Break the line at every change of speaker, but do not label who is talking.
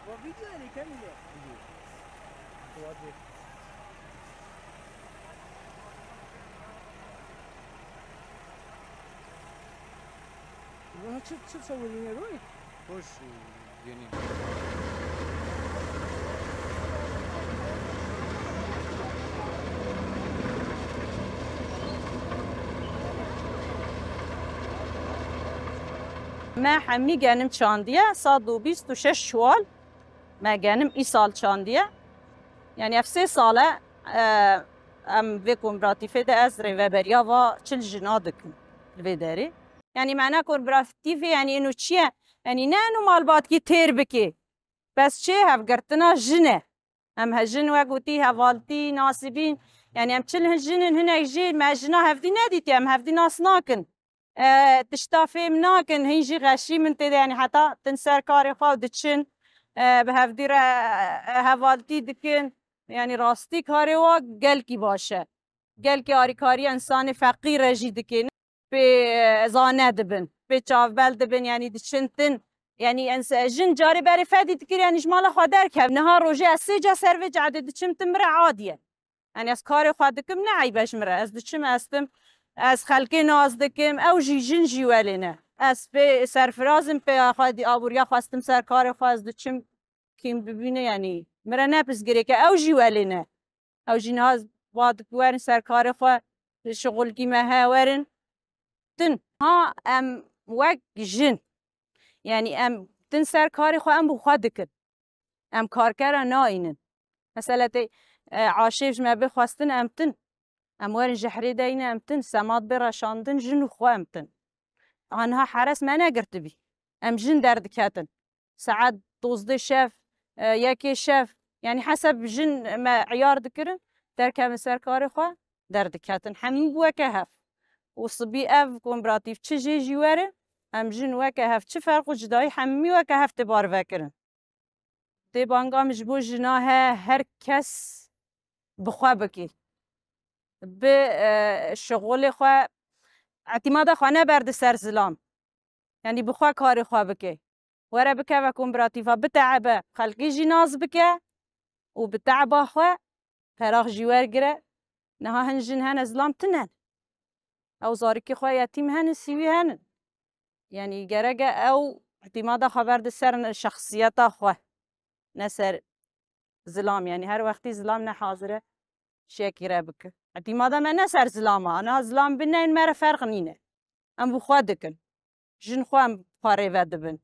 وفيديو يعني كامل واضح شو تصورين روي؟
خوش جنين
ما حمي جانم شاندية صادو 26 شوال ما جانم إيصال شاندية يعني في 6 سالة ام بيكون براتي فيدا ازري وبريافا تشل جنادك الفيداري يعني معناه كون براتي في يعني انه تشيا يعني نانو مالبات كي تير بكي بس شي هفقرتنا جنة ام هجن وقوتي هفالتي ناسبين يعني ام تشل هالجنن هنا يجي ما جنا هفدي ناديتي ام هفدي ناس ناكن تشتافي مناكن هيجي غشي من تدا يعني حتى تنسر كاري خاو دتشن بهفدي هفالتي دكن يعني راستي کاری و گل کی باشه گل کی کاری انسان فقیر جی دکین به زانه دبن به چاوبل دبن يعني دشنتن يعني انس جن جاري بري فادي دكير يعني جمال خادر كم نهار روجي اسيجا سيرفي عدد دشمت مره عاديه يعني اس كاري خادكم نعي باش مره از دشم استم از خلقي ناز دكم او جي جن جي ولنا اس به سرفرازم به خادي ابوريا خواستم سر کار خواست دشم كيم ببينه يعني مرا نفس گريكه او جي ولنا او جي ناز بعد ورن سر کار خوا شغل کی ما ورن تن ها ام وك جن يعني ام تن سر کاری خوا ام بخوا دکن ام کارکر ناینن مثلا تی عاشیف ما بخواستن ام تن ام ورن جحری داینه ام تن سماد برشاندن جن خوا ام تن آنها حرس ما نگرت بی ام جن درد کتن ساعت 12 شف یکی شف يعني حسب جن ما عيار ذكرن تركب سركاري خوا درد كاتن حمي وكهف وصبي اف كون براتيف تشجي جواره ام جن وكهف چه فرق جداي حمي وكهف تبار فكرن تي بانگا مجبور جناها هر كس بخوا بكي بشغل خوا اعتماد خانه برد سر زلام يعني بخوا كاري خوا بكي ورا بكا وكون براتيفا بتعبه خلقي جناز بكا وبتعبه خوا فراغ جوار جرا نها هنجن هن زلام تنن او زاركي خوا يتيم هن سيوي هن يعني جرجة او اعتماد خبر دسر شخصيات خوا نسر زلام يعني هر وقتي زلام نحاضره شاكرة بك اعتماد ما نسر زلامه انا زلام بنين مره فرق نينه ام بخوا دكن جن خوا ام قاري ودبن